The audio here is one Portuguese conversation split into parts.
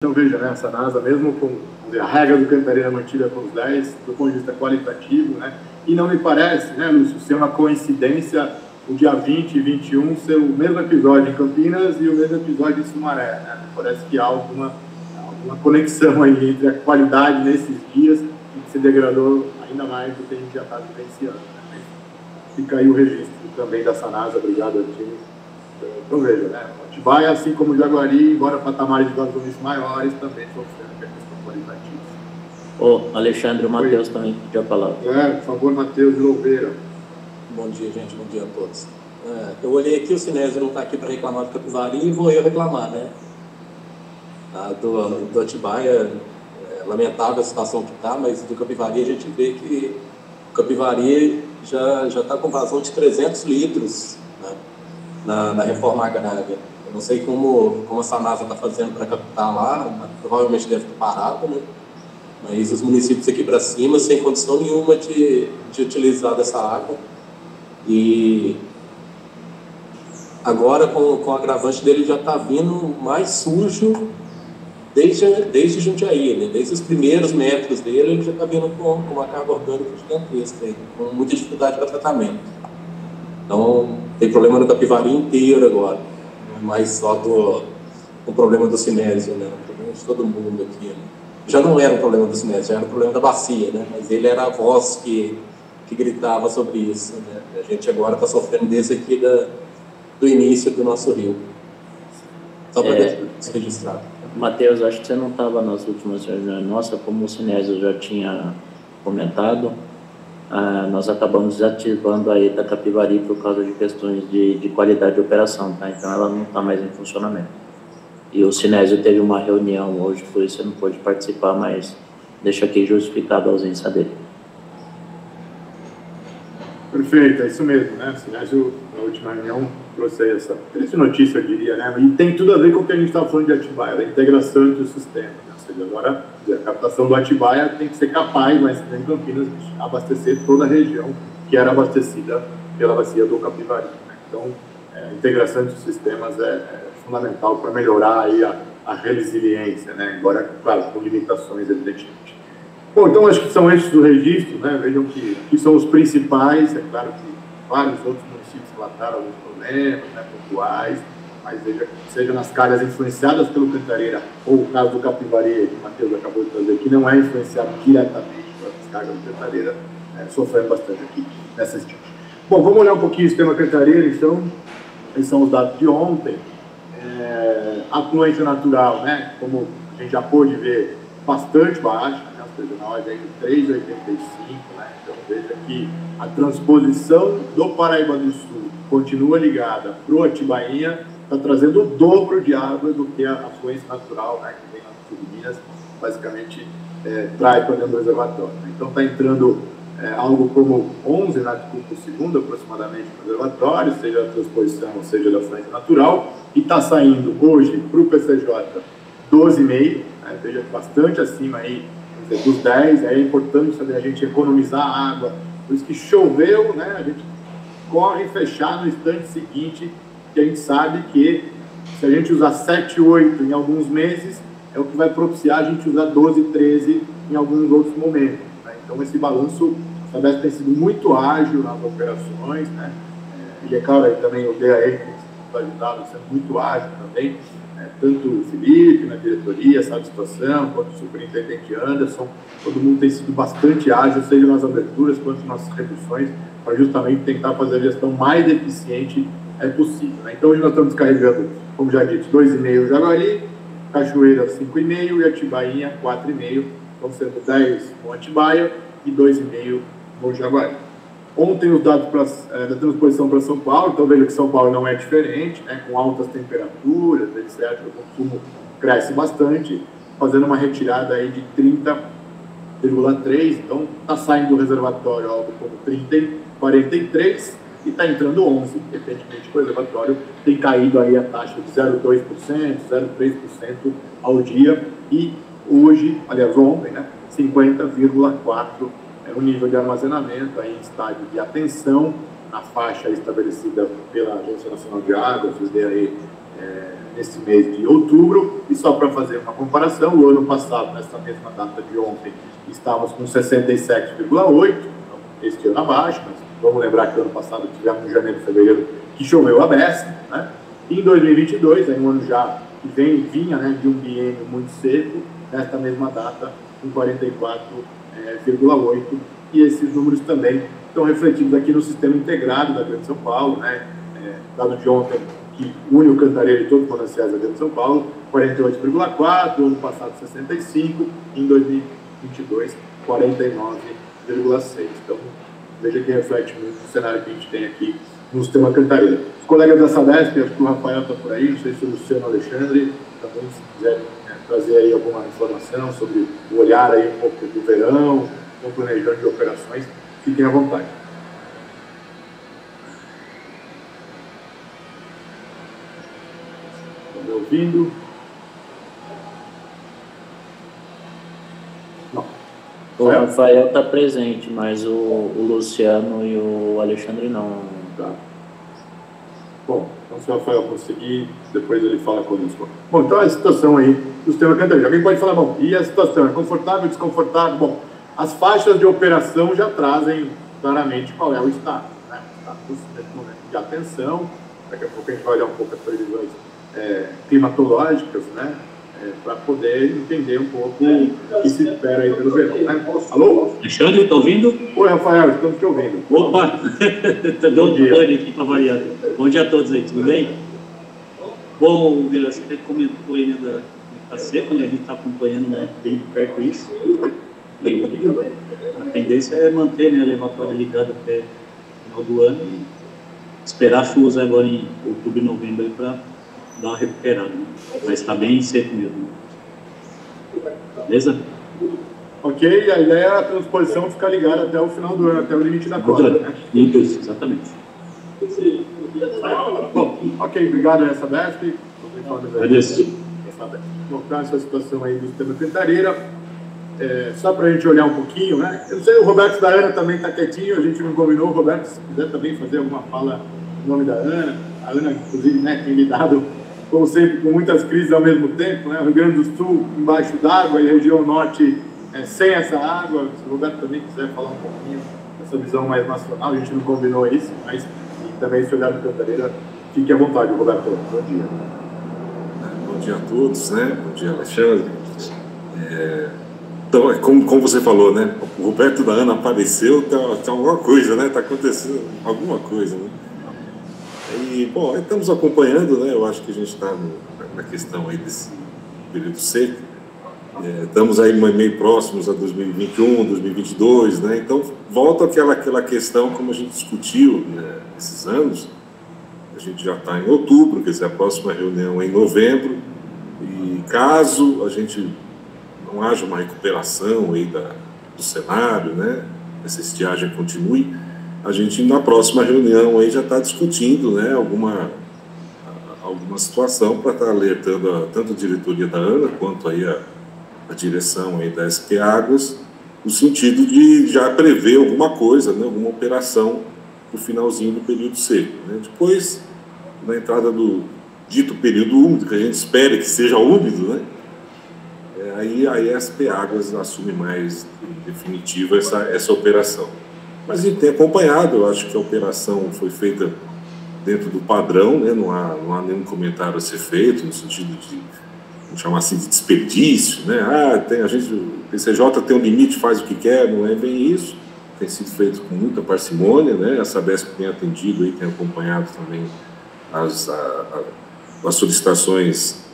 Então, veja, né, essa NASA, mesmo com a regra do Cantareira mantida com os 10, do ponto de vista qualitativo, né, e não me parece, né, Lúcio, ser uma coincidência o dia 20 e 21 ser o mesmo episódio em Campinas e o mesmo episódio em Sumaré, né? Parece que há alguma conexão aí entre a qualidade nesses dias que se degradou ainda mais do que a gente já está vivenciando. Né? Fica aí o registro também da Sanasa, obrigado, time. Então, veja, né? Atibaia, assim como o Jaguari, embora patamares de vazões maiores, também sofrendo a questão qualitativa. Ô, Alexandre, o Matheus também pediu a palavra. Por favor, Matheus de Louveira. Bom dia, gente. Bom dia a todos. Eu olhei aqui, o Sinésio não está aqui para reclamar do Capivari e vou eu reclamar, né? Do Atibaia, lamentável a situação que está, mas do Capivari a gente vê que o Capivari já está com vazão de 300 litros, né, na reforma agrária. Eu não sei como a Sanasa está fazendo para captar lá, provavelmente deve estar parado, né? Mas os municípios aqui para cima, sem condição nenhuma de utilizar dessa água. E agora, com o agravante dele, já está vindo mais sujo desde Jundiaí, né? Desde os primeiros metros dele, ele já está vindo com uma carga orgânica gigantesca, aí, com muita dificuldade para tratamento. Então, tem problema no Capivari inteiro agora, não é mais só o problema do Sinésio, né? O problema de todo mundo aqui, né? Já não era um problema do Sinésio, já era um problema da bacia, né? Mas ele era a voz que gritava sobre isso, né? A gente agora está sofrendo desde aqui do início do nosso rio. Só para deixar isso registrado. Matheus, acho que você não estava nas últimas reuniões nossas, como o Sinésio já tinha comentado, nós acabamos desativando a ETA Capivari por causa de questões de qualidade de operação, tá? Então ela não está mais em funcionamento. E o Sinésio teve uma reunião hoje, por isso você não pôde participar, mas deixa aqui justificado a ausência dele. Perfeito, é isso mesmo, né? O Sinésio, na última reunião, trouxe aí essa triste notícia, eu diria, né? E tem tudo a ver com o que a gente estava falando de Atibaia, da integração entre os sistemas. Né? Ou seja, agora, a captação do Atibaia tem que ser capaz, mas em Campinas, de abastecer toda a região que era abastecida pela bacia do Capivari. Né? Então, a integração entre os sistemas é fundamental para melhorar aí a resiliência, né? Agora, claro, com limitações, evidentemente. Bom, então acho que são esses do registro, né? Vejam que aqui são os principais, é claro que vários outros municípios relataram alguns problemas, né, pontuais, mas veja, seja nas calhas influenciadas pelo Cantareira, ou o caso do Capivari, que o Matheus acabou de trazer, que não é influenciado diretamente pelas cargas do Cantareira, sofrendo bastante aqui nessa estimativa. Bom, vamos olhar um pouquinho o sistema Cantareira, então, esses são os dados de ontem. Afluência natural, né, como a gente já pôde ver, bastante baixa, na ordem de 3,85, né? Então veja que a transposição do Paraíba do Sul continua ligada para o Atibainha, está trazendo o dobro de água do que a afluência natural, né, que vem lá do sul de Minas, basicamente traz para dentro do reservatório. Então está entrando algo como 11 náuticos por segundo aproximadamente no reservatório, seja da transposição ou seja da afluência natural, e está saindo hoje para o PCJ 12,5, né? Veja bastante acima aí dos 10, é importante saber a gente economizar água, por isso que choveu, né, a gente corre fechar no instante seguinte, que a gente sabe que se a gente usar 7, 8 em alguns meses, é o que vai propiciar a gente usar 12, 13 em alguns outros momentos. Né? Então esse balanço, a Sabesp tem sido muito ágil nas operações, né? E é claro, aí também o DAE, que está ajudado, sendo muito ágil também, tanto o Felipe na diretoria, sabe a situação, quanto o superintendente Anderson, todo mundo tem sido bastante ágil, seja nas aberturas quanto nas reduções, para justamente tentar fazer a gestão mais eficiente possível. Né? Então, hoje nós estamos carregando, como já disse, 2,5 Jaguari, Cachoeira 5,5 e Atibainha 4,5, estão sendo 10 no Atibaia e 2,5 no Jaguari. Ontem os dados da transposição para São Paulo, então veja que São Paulo não é diferente, né, com altas temperaturas, etc. O consumo cresce bastante, fazendo uma retirada aí de 30,3, então está saindo do reservatório algo como 43 e está entrando 11, evidentemente o reservatório tem caído aí a taxa de 0,2%, 0,3% ao dia e hoje, aliás ontem, né, 50,4% o nível de armazenamento aí em estágio de atenção na faixa estabelecida pela Agência Nacional de Águas, os DAE nesse mês de outubro. E só para fazer uma comparação, o ano passado, nessa mesma data de ontem, estávamos com 67,8, então, este ano abaixo, mas vamos lembrar que ano passado tivemos em janeiro e fevereiro que choveu a beça, né? E em 2022, aí um ano já que vinha, né, de um biênio muito seco, nesta mesma data, com 44,8, e esses números também estão refletidos aqui no sistema integrado da Grande São Paulo, né? Dado de ontem, que une o Cantareira e todos os mananciais da Grande São Paulo, 48,4, ano passado 65, em 2022, 49,6. Então, veja que reflete muito o cenário que a gente tem aqui no sistema Cantareira. Os colegas da Sabesp, acho que o Rafael está por aí, não sei se o Luciano Alexandre, também se quiser trazer aí alguma informação sobre o olhar aí um pouco do verão, o planejamento de operações, fiquem à vontade. Estão me ouvindo? Não. O Rafael está presente, mas o Luciano e o Alexandre não. Tá. Bom, então se o Rafael conseguir, depois ele fala conosco. Bom, então a situação aí do sistema Cantareira. Alguém pode falar, bom, e a situação é confortável, desconfortável? Bom, as faixas de operação já trazem claramente qual é o estado, né? O status nesse momento de atenção. Daqui a pouco a gente vai olhar um pouco as previsões climatológicas, né? Para poder entender um pouco o que se espera aí pelo verão, né? Alô? Alexandre, está ouvindo? Oi, Rafael, estamos te ouvindo. Opa! Está dando um pane aqui para variar. Bom dia a todos aí, tudo bem? Bom, Vila, você comentou aí, né, está seco, né? A gente está acompanhando, né, bem de perto isso. E a tendência é manter, né, a elevatória ligada até o final do ano e esperar chuvas agora em outubro e novembro para dar uma recuperada, né? Mas está bem seco mesmo. Beleza? Ok, a ideia é a transposição ficar ligada até o final do ano, até o limite da cota, né? Isso, exatamente. Bom, ok, obrigado a Sabesp. Agradeço. Bom, então essa situação aí do sistema Cantareira, só para a gente olhar um pouquinho, né? Eu não sei, o Roberto da Ana também está quietinho, a gente não combinou. Roberto, se quiser também fazer alguma fala no nome da Ana. A Ana, inclusive, né, tem lidado, como sempre, com muitas crises ao mesmo tempo, né? O Rio Grande do Sul embaixo d'água e a região norte sem essa água. Se o Roberto também quiser falar um pouquinho dessa visão mais nacional, a gente não combinou isso, mas também se olhar no Cantareira, fique à vontade, Roberto. Bom dia. Bom dia a todos, né? Bom dia, Alexandre. Então, como você falou, né? O Roberto da Ana apareceu, tá alguma coisa, né? Está acontecendo alguma coisa, né? E, bom, estamos acompanhando, né? Eu acho que a gente está na questão aí desse período seco. Estamos aí meio próximos a 2021, 2022, né? Então, volta aquela questão, como a gente discutiu, né, esses anos. A gente já está em outubro, quer dizer, a próxima reunião é em novembro. E caso a gente não haja uma recuperação aí do cenário, né? Essa estiagem continue, a gente na próxima reunião aí já está discutindo, né, alguma situação para estar alertando tanto a diretoria da ANA quanto aí a direção aí da SP Águas, no sentido de já prever alguma coisa, né, alguma operação no finalzinho do período seco, né? Depois, na entrada do dito período úmido, que a gente espera que seja úmido, né? Aí a SP Águas assume mais definitiva essa operação. Mas a gente tem acompanhado, eu acho que a operação foi feita dentro do padrão, né? Não há nenhum comentário a ser feito, no sentido de, vamos chamar assim, de desperdício, né? O PCJ tem um limite, faz o que quer, não é bem isso. Tem sido feito com muita parcimônia, né? A Sabesp tem atendido e tem acompanhado também as solicitações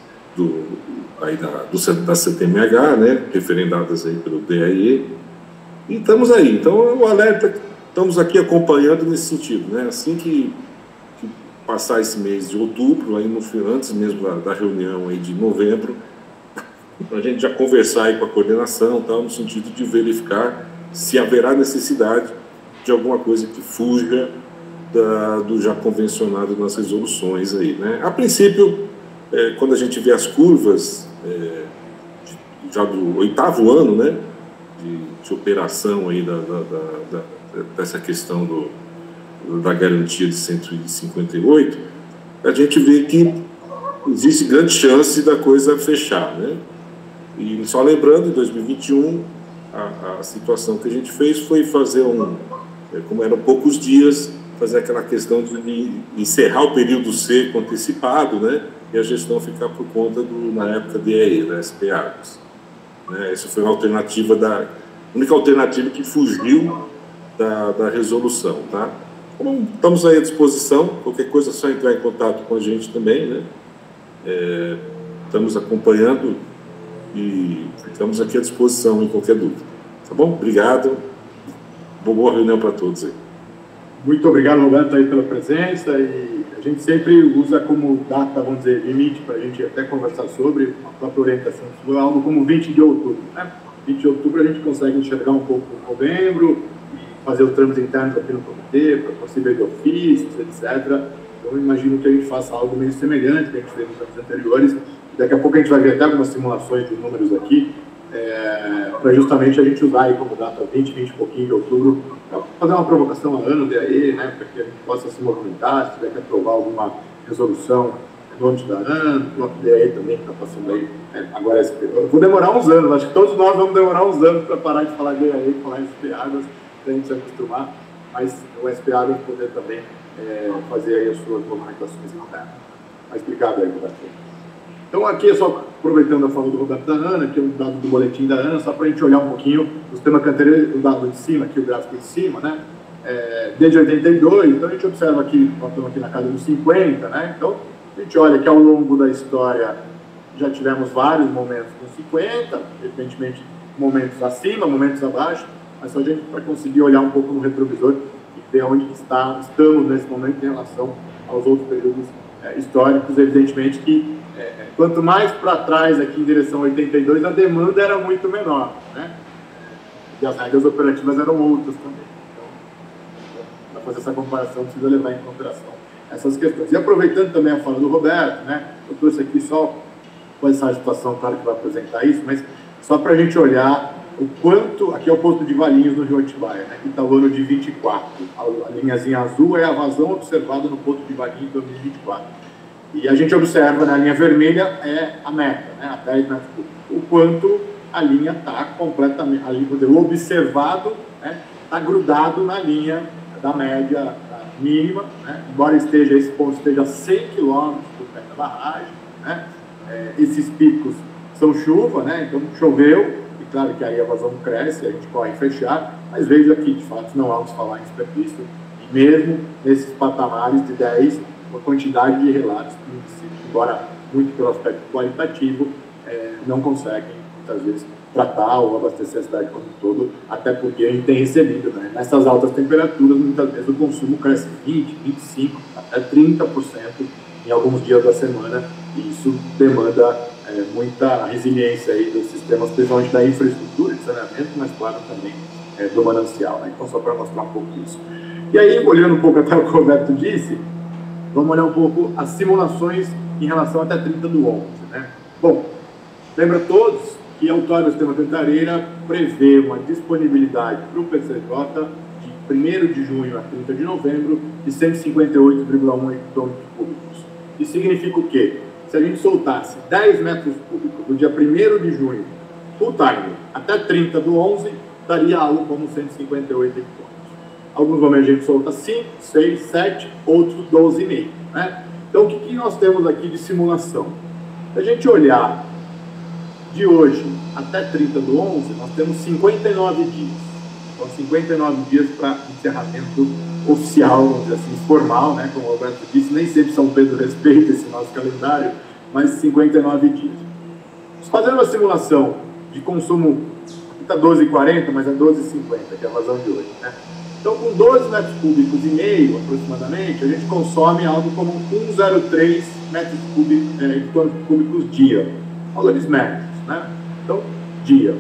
da CTMH, né? Referendadas aí pelo DAE. E estamos aí. Então, o alerta, estamos aqui acompanhando nesse sentido, né? Assim que passar esse mês de outubro, aí antes mesmo da reunião aí de novembro, para a gente já conversar aí com a coordenação, tal, no sentido de verificar se haverá necessidade de alguma coisa que fuja do já convencionado nas resoluções aí, né? A princípio, quando a gente vê as curvas já do 8º ano, né, de operação aí dessa questão da garantia de 158, a gente vê que existe grande chance da coisa fechar, né? E só lembrando, em 2021, a situação que a gente fez foi fazer como eram poucos dias, fazer aquela questão de encerrar o período seco antecipado, né? E a gestão ficar por conta na época DRE, da SP Águas. Né? Essa foi uma alternativa a única alternativa que fugiu da resolução, tá? Então, estamos aí à disposição, qualquer coisa é só entrar em contato com a gente também, né? Estamos acompanhando e ficamos aqui à disposição em qualquer dúvida. Tá bom? Obrigado. Boa reunião para todos aí. Muito obrigado, Roberto, aí pela presença, e a gente sempre usa como data, vamos dizer, limite para a gente até conversar sobre a própria orientação, algo como 20 de outubro, né? 20 de outubro a gente consegue enxergar um pouco em novembro, e fazer os trâmites internos aqui no comitê, para possíveis ofícios, etc. Então, eu imagino que a gente faça algo meio semelhante que a gente fez nos anos anteriores. Daqui a pouco a gente vai ver até algumas simulações de números aqui, para justamente a gente usar aí como data 20 e pouquinho de outubro, para fazer uma provocação a ano daí, né, para que a gente possa se movimentar, se tiver que aprovar alguma resolução no âmbito da ANA, o DAE também que está passando aí, agora SP. Eu vou demorar uns anos, acho que todos nós vamos demorar uns anos para parar de falar DAE e falar SP Águas, para a gente se acostumar, mas o SP Águas poder também fazer aí as suas movimentações internas. Mas obrigado aí, Roberto. Então, aqui é só aproveitando a fala do Roberto da ANA, que é um dado do boletim da ANA, só para a gente olhar um pouquinho o sistema canteiro, o dado de cima, aqui o gráfico de cima, né? Desde 82, então a gente observa aqui, nós estamos aqui na casa dos 50, né? Então, a gente olha que ao longo da história já tivemos vários momentos com 50, evidentemente momentos acima, momentos abaixo, mas só a gente para conseguir olhar um pouco no retrovisor e ver onde estamos nesse momento em relação aos outros períodos históricos, evidentemente que quanto mais para trás, aqui em direção a 82, a demanda era muito menor, né? E as regras operativas eram outras também. Então, para fazer essa comparação, precisa levar em consideração essas questões. E aproveitando também a fala do Roberto, né? Eu trouxe aqui só, pode ser a situação, claro que vai apresentar isso, mas só para a gente olhar o quanto, aqui é o posto de Valinhos no Rio Atibaia, né? Que está o ano de 24. A linhazinha azul é a vazão observada no posto de Valinhos em 2024. E a gente observa, na linha vermelha, é a meta, né, a 10 metros cúbicos. O quanto a linha está completamente, o observado está grudado na linha da média mínima, né, embora esse ponto esteja a 100 km do pé da barragem, né, esses picos são chuva, né, então choveu, e claro que aí a vazão cresce, a gente corre fechar, mas veja aqui, de fato, não vamos falar em desperdício, e mesmo nesses patamares de 10, uma quantidade de relatos que, embora muito pelo aspecto qualitativo, não conseguem, muitas vezes, tratar ou abastecer a cidade como um todo, até porque a gente tem recebido, né? Nessas altas temperaturas, muitas vezes o consumo cresce 20%, 25%, até 30% em alguns dias da semana, e isso demanda muita resiliência aí dos sistemas, principalmente da infraestrutura de saneamento, mas, claro, também do manancial, né? Então, só para mostrar um pouco isso. E aí, olhando um pouco até o que o Roberto disse, vamos olhar um pouco as simulações em relação até 30 do 11, né? Bom, lembra todos que a autória do sistema Cantareira prevê uma disponibilidade para o PCJ de 1º de junho a 30 de novembro de 158,1 hectômetros cúbicos. Isso significa o quê? Se a gente soltasse 10 metros cúbicos do dia 1º de junho, full time, até 30 do 11, daria algo como 158 hectômetros. Alguns momentos a gente solta 5, 6, 7, outros 12,5, né? Então, o que nós temos aqui de simulação? Se a gente olhar de hoje até 30 do 11, nós temos 59 dias. Então, 59 dias para encerramento oficial, vamos dizer assim, formal, né? Como o Roberto disse, nem sempre São Pedro respeita esse nosso calendário, mas 59 dias. Fazendo uma simulação de consumo, está 12,40, mas é 12,50, que é a vazão de hoje, né? Então, com 12 metros cúbicos e meio, aproximadamente, a gente consome algo como 1,03 metros cúbicos dia. Valores médios, né? Então, dia.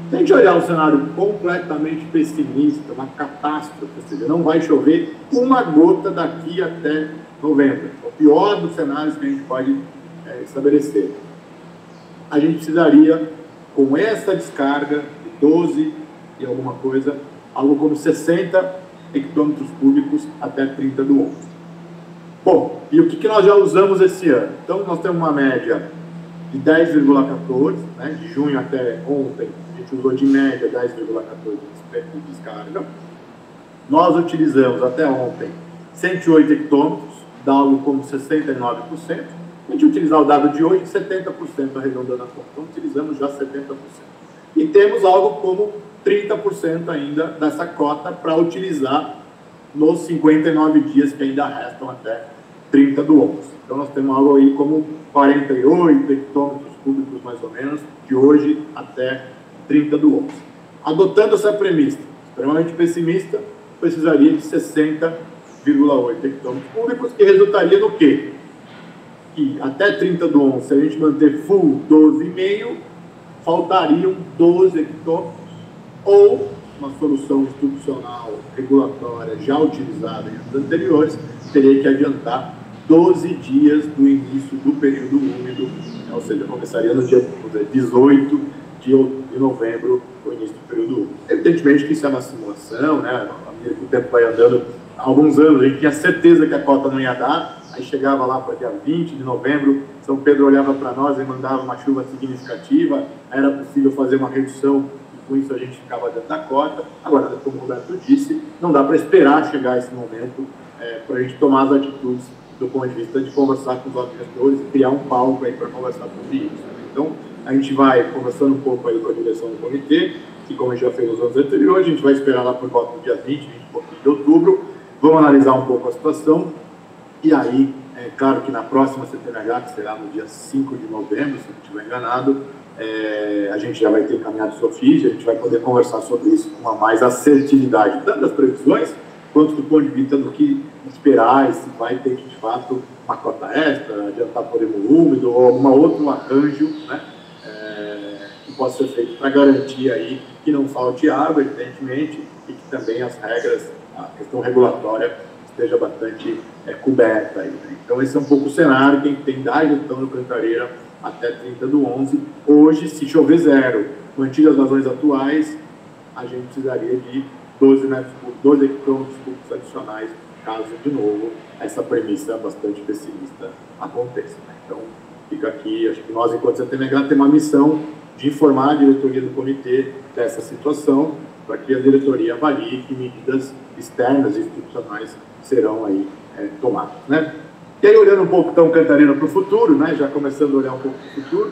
Se a gente olhar um cenário completamente pessimista, uma catástrofe, ou seja, não vai chover uma gota daqui até novembro. É o pior dos cenários que a gente pode estabelecer. A gente precisaria, com essa descarga de 12 e alguma coisa, algo como 60 hectômetros cúbicos até 30 do 11. Bom, e o que nós já usamos esse ano? Então, nós temos uma média de 10,14, né, de junho até ontem, a gente usou de média 10,14 de descarga. Nós utilizamos até ontem 108 hectômetros, dá algo como 69%. A gente utilizar o dado de hoje, 70% arredondando a conta. Então, utilizamos já 70%. E temos algo como 30% ainda dessa cota para utilizar nos 59 dias que ainda restam até 30 do 11. Então, nós temos algo aí como 48 hectômetros cúbicos, mais ou menos, de hoje até 30 do 11. Adotando essa premissa extremamente pessimista, precisaria de 60,8 hectômetros cúbicos, que resultaria no quê? Que até 30 do 11, se a gente manter full 12,5, faltariam 12 hectômetros, ou uma solução institucional regulatória já utilizada em anos anteriores, teria que adiantar 12 dias do início do período úmido, ou seja, começaria no dia 18 de novembro, o início do período úmido. Evidentemente que isso é uma simulação, né? À medida que o tempo vai andando, há alguns anos a gente tinha certeza que a cota não ia dar, aí chegava lá para dia 20 de novembro, São Pedro olhava para nós e mandava uma chuva significativa, era possível fazer uma redução, e com isso a gente ficava dentro da cota. Agora, como o Roberto disse, não dá para esperar chegar esse momento para a gente tomar as atitudes do ponto de vista de conversar com os outros gestores e criar um palco aí para conversar sobre isso. Então, a gente vai conversando um pouco aí com a direção do comitê, que como a gente já fez nos anos anteriores, a gente vai esperar lá por volta do dia 20 de outubro, vamos analisar um pouco a situação, e aí, é claro que na próxima CPMH, que será no dia 5 de novembro, se não estiver enganado, a gente já vai ter encaminhado o ofício, a gente vai poder conversar sobre isso com uma mais assertividade, tanto das previsões, quanto do ponto de vista do que esperar, e se vai ter que, de fato, uma cota extra, adiantar por úmido, ou algum outro arranjo, né, que possa ser feito para garantir aí que não falte água, evidentemente, e que também as regras, a questão regulatória esteja bastante coberta aí, né? Então, esse é um pouco o cenário que a gente tem da gestão do Cantareira até 30 do 11. Hoje, se chover zero, mantidas as vazões atuais, a gente precisaria de 12 hectômetros cúbicos adicionais, caso, de novo, essa premissa bastante pessimista aconteça, né? Então, fica aqui, acho que nós, enquanto CTMH, temos uma missão de informar a diretoria do comitê dessa situação, para que a diretoria avalie que medidas externas e institucionais serão aí tomadas, né? E aí, olhando um pouco, então, Cantareira para o futuro, né? Já começando a olhar um pouco para o futuro,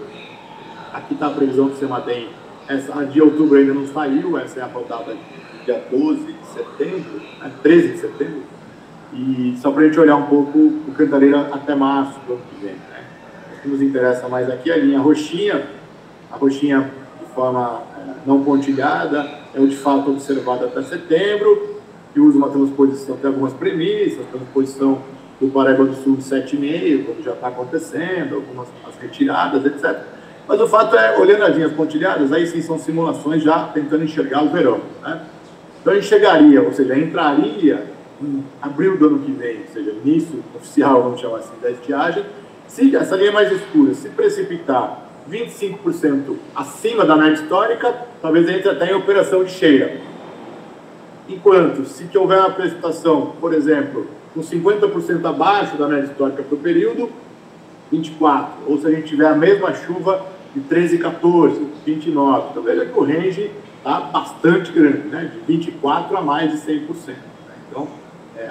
aqui está a previsão do CEMADEM, a de outubro ainda não saiu, essa é a rodada dia 12 de setembro, né? 13 de setembro, e só para a gente olhar um pouco o Cantareira até março do ano que vem, né? O que nos interessa mais aqui é a linha roxinha, de forma não pontilhada, é o de fato observado até setembro, que usa uma transposição, tem algumas premissas, transposição do Paraíba do Sul de 7,5, como já está acontecendo, algumas as retiradas, etc. Mas o fato é, olhando as linhas pontilhadas, aí sim são simulações já tentando enxergar o verão, né? Então a gente chegaria, ou seja, entraria em abril do ano que vem, ou seja, início oficial, vamos chamar assim, da estiagem, se essa linha mais escura se precipitar 25% acima da média histórica, talvez entre até em operação de cheia. Enquanto, se houver uma precipitação, por exemplo, com 50% abaixo da média histórica para o período, 24. Ou se a gente tiver a mesma chuva de 13, 14, 29. Então, veja que o range está bastante grande, né? De 24% a mais de 100%. Né? Então,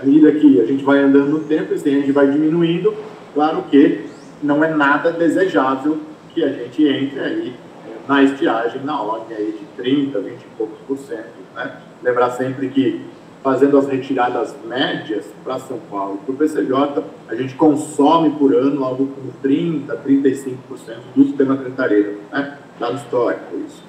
à medida que a gente vai andando no tempo, esse range vai diminuindo. Claro que não é nada desejável que a gente entre aí na estiagem na ordem aí de 30, 20 e poucos por cento, né? Lembrar sempre que, fazendo as retiradas médias para São Paulo e para o PCJ, a gente consome por ano algo como 30, 35% do sistema Cantareira, né? Dado histórico, isso.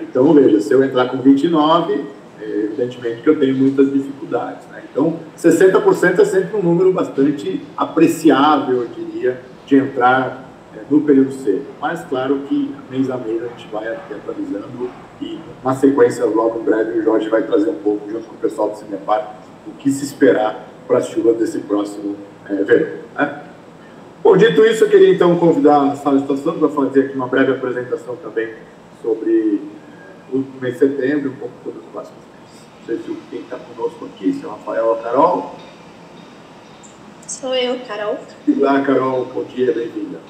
Então, veja, se eu entrar com 29, evidentemente que eu tenho muitas dificuldades, né? Então, 60% é sempre um número bastante apreciável, eu diria, de entrar no período seco. Mas, claro que mês a mês a gente vai atualizando e, na sequência, logo em breve, o Jorge vai trazer um pouco, junto com o pessoal do Cinepar, o que se esperar para as chuvas desse próximo verão, né? Bom, dito isso, eu queria então convidar a sala de situação para fazer aqui uma breve apresentação também sobre o mês de setembro, um pouco sobre os próximos meses. Não sei se quem está conosco aqui, se é o Rafael ou a Carol. Sou eu, Carol. Olá, Carol. Bom dia, bem-vinda.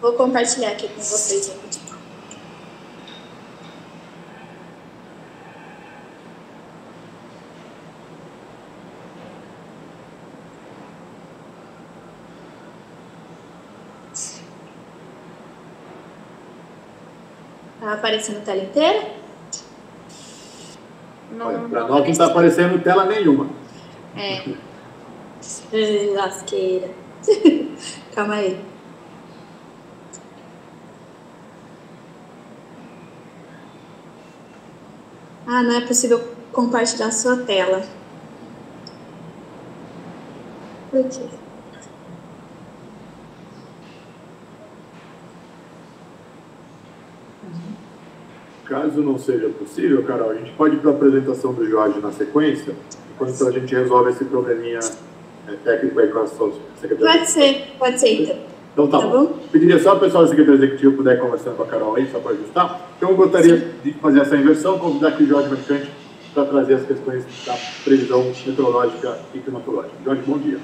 Vou compartilhar aqui com vocês, gente. Tá aparecendo tela inteira? Olha, para nós não está aparecendo tela nenhuma. Lasqueira. Calma aí. Ah, não é possível compartilhar sua tela. Por quê? Caso não seja possível, Carol, a gente pode ir para a apresentação do Jorge na sequência, enquanto a gente resolve esse probleminha técnico aí com a sua secretária. Pode ser então. Então tá bom. Pediria só o pessoal da Secretaria Executiva puder ir conversando com a Carol aí, só para ajustar. Então eu gostaria de fazer essa inversão, convidar aqui o Jorge Mercante para trazer as questões da previsão meteorológica e climatológica. Jorge, bom dia.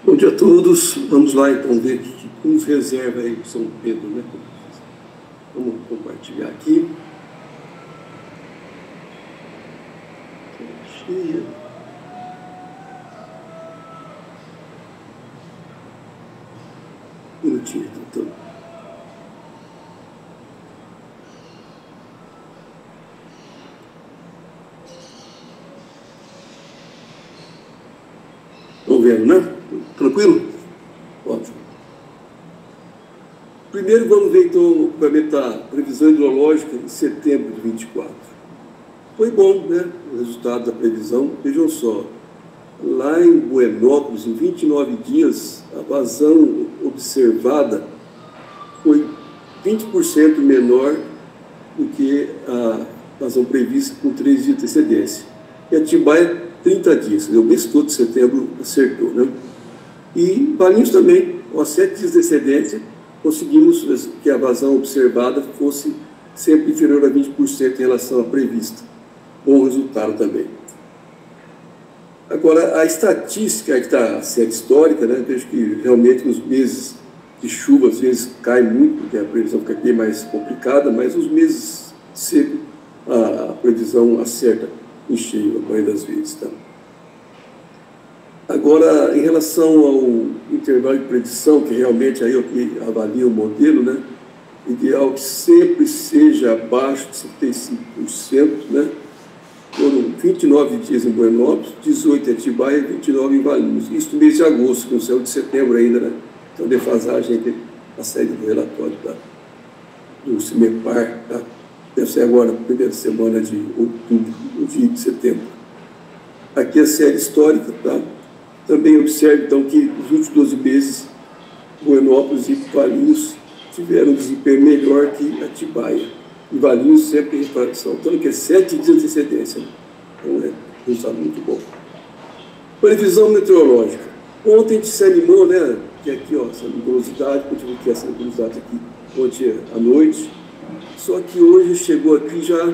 Bom dia a todos. Vamos lá então ver o que nos reserva aí o São Pedro, né? Vamos compartilhar aqui. Cheia. Um minutinho, então. Estão vendo, né? Tranquilo? Ótimo. Primeiro vamos ver então como vai estar a previsão hidrológica em setembro de 24. Foi bom, né? O resultado da previsão. Vejam só, lá em Buenópolis, em 29 dias, a vazão observada foi 20% menor do que a vazão prevista com 3 dias de antecedência. E Atibaia, 30 dias, o mês todo de setembro acertou, né? E Valinhos também, com 7 dias de antecedência, conseguimos que a vazão observada fosse sempre inferior a 20% em relação à prevista. Bom resultado também. Agora, a estatística que está a série histórica, né? Vejo que realmente nos meses de chuva, às vezes cai muito, porque a previsão fica bem mais complicada, mas os meses secos, a previsão acerta em cheio, a maioria das vezes. Tá? Agora, em relação ao intervalo de predição, que realmente aí eu avalio o modelo, né? Ideal que sempre seja abaixo de 75%, né? Foram 29 dias em Buenópolis, 18 em Atibaia e 29 em Valinhos. Isso no mês de agosto, que não saiu de setembro ainda, né? Então, defasagem entre a saída do relatório do CIMEPAR, tá? Deve ser agora, na primeira semana de outubro, no dia de setembro. Aqui a série histórica, tá? Também observe, então, que nos últimos 12 meses, Buenópolis e Valinhos tiveram um desempenho melhor que Atibaia. E Valinhos sempre em reparação. Então, que é 7 dias de antecedência. Então, é um resultado muito bom. Previsão meteorológica. Ontem a gente se animou, né? Que aqui, ó, essa nebulosidade, continua aqui essa nebulosidade aqui ontem à noite. Só que hoje chegou aqui já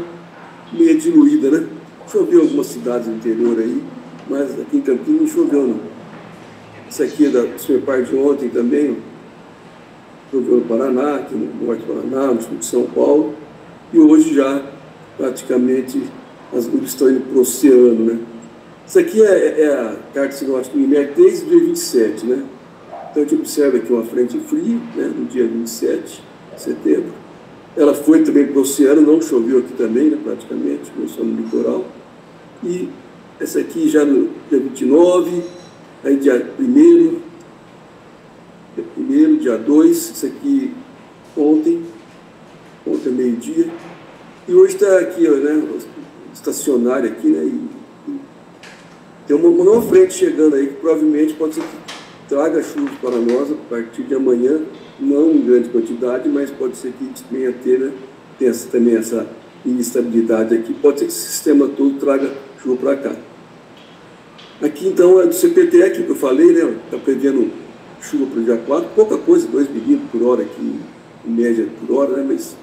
meio diluída, né? Choveu em algumas cidades do interior aí, mas aqui em Campinas não choveu, não. Essa aqui é da CIMEPAR de ontem também, choveu no Paraná, aqui no norte do Paraná, no sul de São Paulo, e hoje já praticamente as nuvens estão indo para o oceano, né? Isso aqui é a carta sinótica do INMET desde o dia 27, né? Então a gente observa aqui uma frente fria, né, no dia 27 de setembro. Ela foi também para o oceano, não choveu aqui também, né, praticamente, começou no litoral. E essa aqui já no dia 29, aí dia 1º, dia 2, isso aqui ontem meio-dia. E hoje está aqui, ó, né, estacionário aqui, né, e tem uma nova frente chegando aí, que provavelmente pode ser que traga chuva para nós a partir de amanhã, não em grande quantidade, mas pode ser que venha a ter, né, tem também essa instabilidade aqui, pode ser que esse sistema todo traga chuva para cá. Aqui então é do CPTEC que eu falei, né, está prevendo chuva para o dia 4, pouca coisa, 2 milímetros por hora aqui, em média por hora, né, mas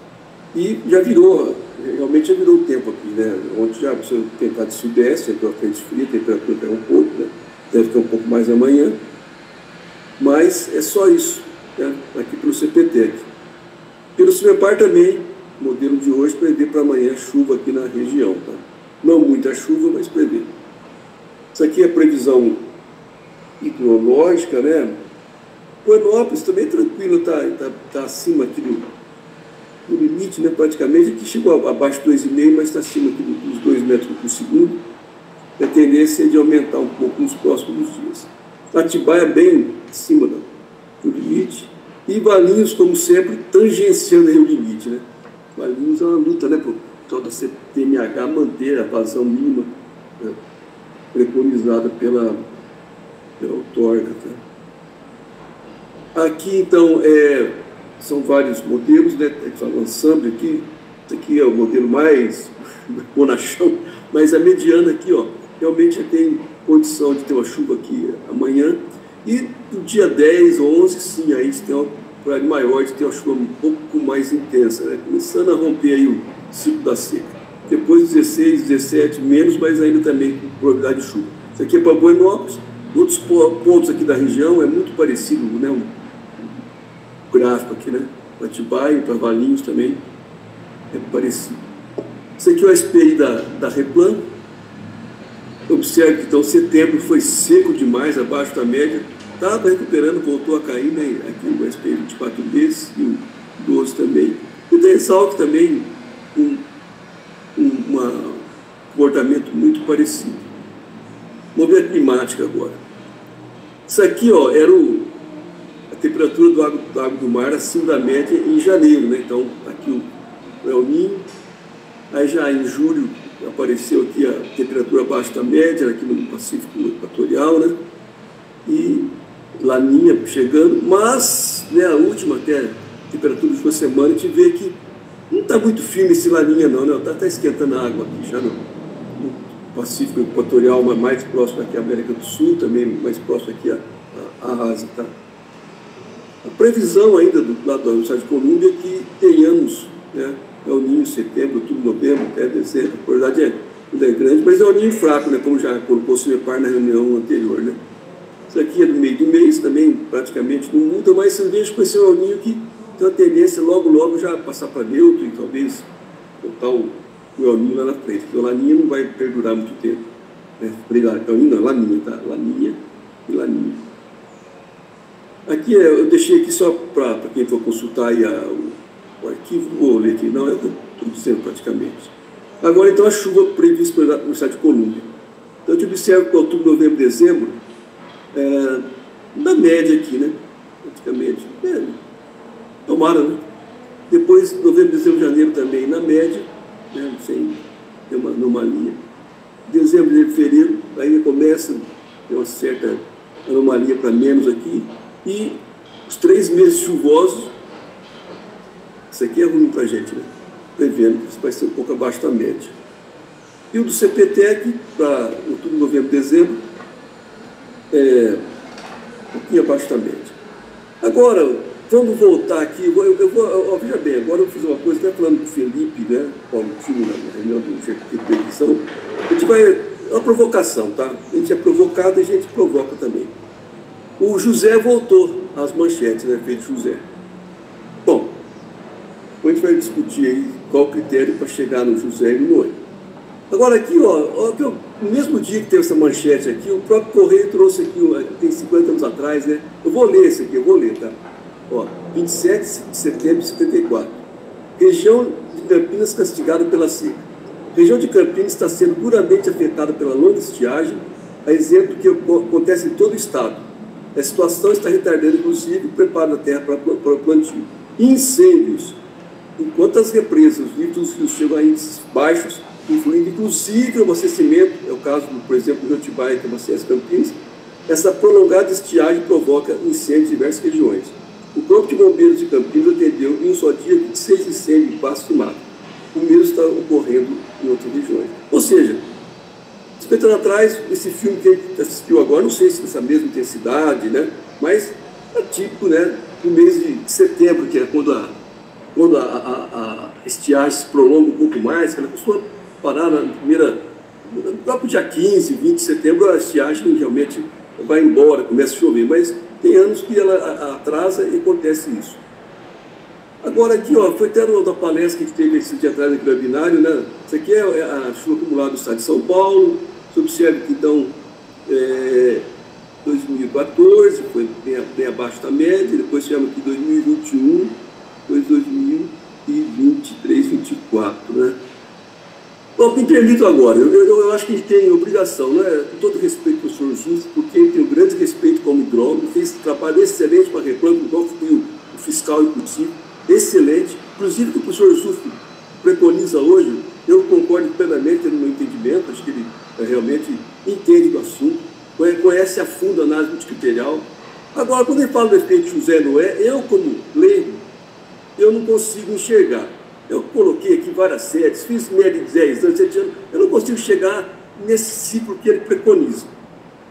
e já virou, realmente já virou o tempo aqui, né, ontem já precisa tentar de sudeste, aqui a frente fria, a temperatura caiu um pouco, né, deve ficar um pouco mais amanhã. Mas é só isso, né? Aqui pelo CPTEC. Pelo CIMEPAR também, o modelo de hoje prevê para amanhã chuva aqui na região. Tá? Não muita chuva, mas prevê. Isso aqui é a previsão hidrológica, né? O Enópolis também é tranquilo, tá acima aqui do limite, né? Praticamente. Aqui chegou abaixo de 2,5, mas está acima aqui dos 2 metros por segundo. A tendência é de aumentar um pouco nos próximos dias. Atibaia bem acima do limite. E Valinhos, como sempre, tangenciando aí o limite, né? Valinhos é uma luta, né, por tal da CPMH manter a vazão mínima, né, preconizada pela outorga. Tá? Aqui, então, são vários modelos, né? O ensemble aqui, esse aqui é o modelo mais bonachão, mas a mediana aqui, ó, realmente tem condição de ter uma chuva aqui amanhã. E no dia 10 ou 11, sim, aí tem uma probabilidade maior de ter uma chuva um pouco mais intensa, né? Começando a romper aí o ciclo da seca. Depois 16, 17, menos, mas ainda também com probabilidade de chuva. Isso aqui é para Buenópolis. Outros pontos aqui da região é muito parecido, né? Um gráfico aqui, né? Para Atibaia, para Valinhos também é parecido. Isso aqui é o SPI da Replan. Observe que então setembro foi seco demais, abaixo da média. Estava recuperando, voltou a cair, né? Aqui o SPI 24 meses e o 12 também. E tem Salto também um comportamento muito parecido. Vamos ver a climática agora. Isso aqui, ó, era a temperatura do água do mar acima da média em janeiro, né? Então, aqui o El Niño. Aí já em julho apareceu aqui a temperatura abaixo da média, aqui no Pacífico Equatorial, né? E Laninha chegando, mas, né, a última até temperatura de uma semana, a gente vê que não está muito firme esse Laninha não, né? Está esquentando a água aqui, já no Pacífico Equatorial, mas mais próximo aqui à América do Sul, também mais próximo aqui à Ásia, tá? A previsão ainda do lado da Universidade de Colômbia é que tenhamos, né, El Niño em setembro, outubro, novembro, até dezembro. A probabilidade é grande, mas é um El Niño fraco, né, como já colocou o CIMEPAR na reunião anterior, né? Isso aqui é do meio do mês, também praticamente não muda, mas você veja com esse El Niño que tem uma tendência logo já passar para neutro e talvez botar o El Niño lá na frente, porque o Laninha não vai perdurar muito tempo. Né? Obrigado, El Niño não, Laninha, tá? Laninha e Laninha. Aqui eu deixei aqui só para quem for consultar aí o arquivo, vou ler aqui, não, eu estou dizendo praticamente. Agora, então, a chuva prevista pela Universidade de Colômbia. Então, a gente observa que outubro, novembro, dezembro, na média aqui, né? Praticamente. Tomara, né? Depois, novembro, dezembro, janeiro também, na média, né? Sem ter uma anomalia. Dezembro, janeiro, fevereiro, aí começa a ter uma certa anomalia para menos aqui. E os 3 meses chuvosos, isso aqui é ruim para a gente, né? Prevendo que isso vai ser um pouco abaixo da média. E o do CPTEC, para outubro, novembro, dezembro, um pouquinho abaixo da média. Agora, vamos voltar aqui. Veja bem, agora eu fiz uma coisa, até falando com o Felipe, né? Paulo Tino, na reunião do GT de previsão. A gente vai. É uma provocação, tá? A gente é provocado e a gente provoca também. O José voltou às manchetes, né? Feito José. Bom, depois a gente vai discutir aí qual o critério para chegar no José e no Noé. Agora aqui, ó, no mesmo dia que teve essa manchete aqui, o próprio Correio trouxe aqui, tem 50 anos atrás, né? Eu vou ler esse aqui, eu vou ler, tá? Ó, 27 de setembro de 74. Região de Campinas castigada pela seca. Região de Campinas está sendo duramente afetada pela longa estiagem, a exemplo que acontece em todo o estado. A situação está retardando, inclusive, o preparo da terra para o plantio. Incêndios. Enquanto as represas, os níveis dos rios chegam a índices baixos, incluindo, inclusive, o abastecimento, é o caso, por exemplo, do Rio Atibaia, que abastece Campinas, essa prolongada estiagem provoca incêndios em diversas regiões. O Corpo de Bombeiros de Campinas atendeu em um só dia 26 incêndios em Passo de Mato. O mesmo está ocorrendo em outras regiões. Ou seja, 50 anos atrás, esse filme que a gente assistiu agora, não sei se nessa mesma intensidade, né? Mas é típico, né, do mês de setembro, que é quando a estiagem se prolonga um pouco mais, que ela costuma parar no próprio dia 15, 20 de setembro, a estiagem realmente vai embora, começa a chover, mas Tem anos que ela atrasa e acontece isso. Agora aqui, ó, foi até da palestra que a gente teve esse dia atrás aqui no webinário, né? Isso aqui é a chuva acumulada do estado de São Paulo. Você observa que, então, 2014 foi bem abaixo da média, depois tivemos aqui 2021, depois 2023, 2024, né? Bom, me permito agora, eu acho que a gente tem obrigação, né? Com todo respeito ao professor Justo, porque ele tem um grande respeito como hidrômetro, fez um trabalho excelente para a Replan, igual foi o fiscal inclusive, excelente, inclusive o que o professor Justo preconiza hoje, eu concordo plenamente no meu entendimento, acho que ele realmente entende do assunto, conhece a fundo a análise multicriterial. Agora, quando ele fala do efeito José Noé, eu, como leigo, eu não consigo enxergar. Eu coloquei aqui várias séries, fiz média de 10 anos, 7 anos, eu não consigo chegar nesse ciclo que ele preconiza.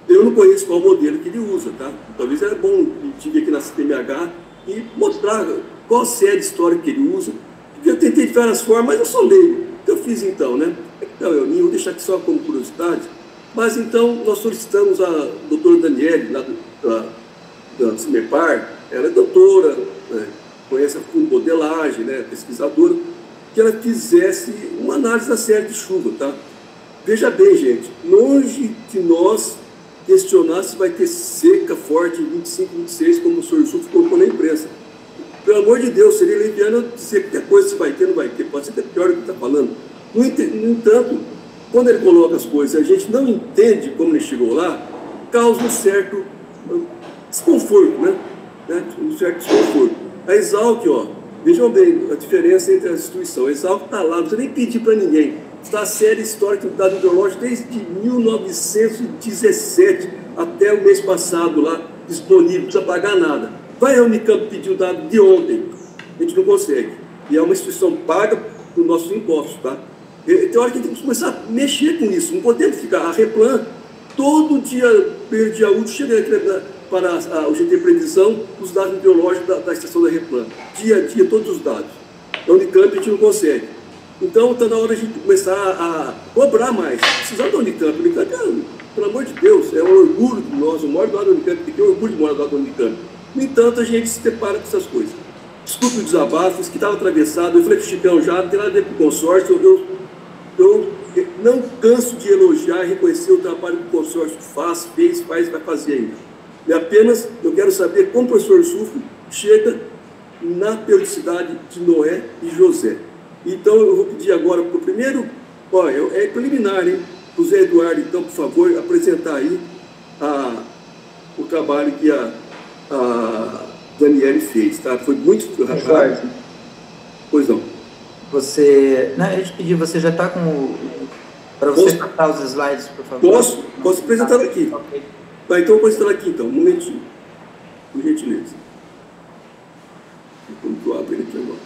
Eu não conheço qual modelo que ele usa, tá? Talvez era bom vir aqui na CTMH e mostrar qual série histórica que ele usa, porque eu tentei de várias formas, mas eu sou leigo. O que eu fiz então, né? Então, eu vou deixar aqui só como curiosidade, mas então nós solicitamos a doutora Daniele, lá da CIMEPAR, ela é doutora, né? Conhece a fundo modelagem, né, pesquisadora, que ela fizesse uma análise da série de chuva, tá? Veja bem, gente, longe de nós questionar se vai ter seca forte em 25, 26, como o senhor Justo colocou na imprensa. Pelo amor de Deus, seria leviano dizer que qualquer coisa se vai ter, não vai ter, pode ser até pior do que está falando. No entanto, quando ele coloca as coisas e a gente não entende como ele chegou lá, causa um certo desconforto, né? Um certo desconforto. A Exalc, ó, vejam bem a diferença entre as instituições. A Exalc está lá, não precisa nem pedir para ninguém. Está a série histórica do dado hidrológico desde 1917 até o mês passado lá, disponível, não precisa pagar nada. Vai a Unicamp pedir o dado de ontem, a gente não consegue. E é uma instituição paga por nossos impostos, tá? Tem hora que a gente tem que começar a mexer com isso. Não podemos ficar. A Replan, todo dia, primeiro dia útil, chega para o GT Previsão, os dados meteorológicos da estação da Replan. Dia a dia, todos os dados. A Unicamp a gente não consegue. Então, está na hora de a gente começar a cobrar mais. Precisamos da Unicamp. A Unicamp, pelo amor de Deus, é um orgulho de nós. O maior do lado da Unicamp, tem que ter orgulho de morar do lado da Unicamp. No entanto, a gente se depara com essas coisas. Desculpe o desabafo, isso que estava atravessado. Eu falei para o Chicão já, não tem nada a ver com o consórcio. Eu não canso de elogiar e reconhecer o trabalho que o consórcio faz, fez, faz e vai fazer ainda. E apenas eu quero saber como o professor Sufo chega na periodicidade de Noé e José. Então, eu vou pedir agora para o primeiro, é preliminar, hein? O Zé Eduardo, então, por favor, apresentar aí o trabalho que a Daniele fez, tá? Foi muito rápido. Pois não. Você, não, eu te pedi, você já está com para você passar os slides, por favor? Posso apresentar aqui. Okay. Tá, então eu vou apresentar aqui, então, um momentinho, por gentileza. Como que eu abro ele aqui agora?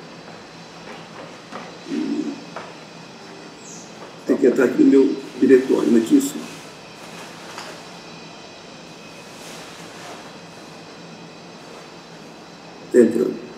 Tem que entrar aqui no meu diretório, não é disso? Está entrando.